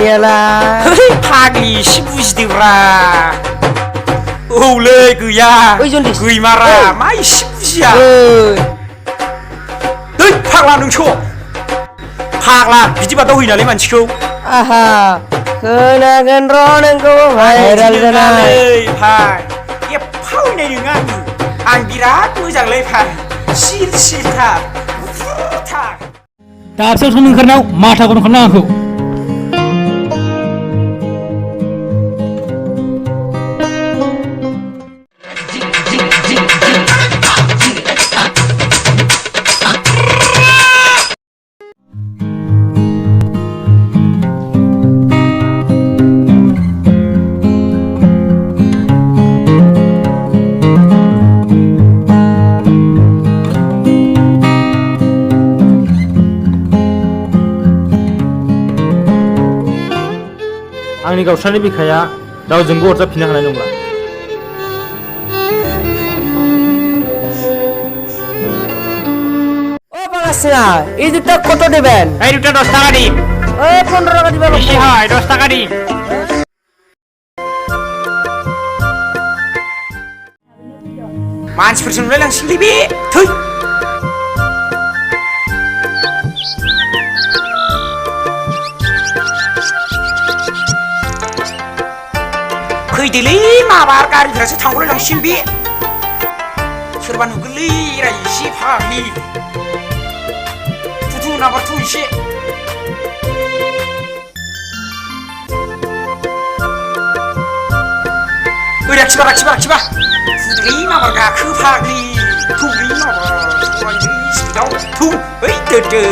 गैयालाय फाग्लि एसे बुजिदोब्रा औलै गैया गैमारा मा एसे बुजिया दै फाग्ला नोंसो फाग्ला बिदि बादाव होयो नालाय मानसिखौ आहा खोनागोन र' नोंखौ भाइराल जानाय भाइ एफा होनाय नङा आं बिराद मोजांलै भाइ सिल सिलथार गुफुरथार दाबसेयाव थांनो ओंखारनायाव माथाखौनो खालामनो आंखौ आंनि गावस्रानि बिखाया रावजोंबो अरजाबफिननो हानाय नंला ও বাগাসিনা এই দুটো কত দিবেন এই দুটো 10 টাকা দিন ও 15 টাকা দিবেন বেশি হয় 10 টাকা দিন मानसिफोरजों नुलायलांसिगोनलै बे थै फैदोलै माबार गारिफोरासो थांगलायलांसिगोन बे सोरबा नुगोनलै रा एसे फाग्लि थुथु नाबारथ' एसे ओरै आखिबा फुदोलै माबार गाखो फाग्लि थौलै माबार थौलै स्पिडाव थौ ओइ दोदो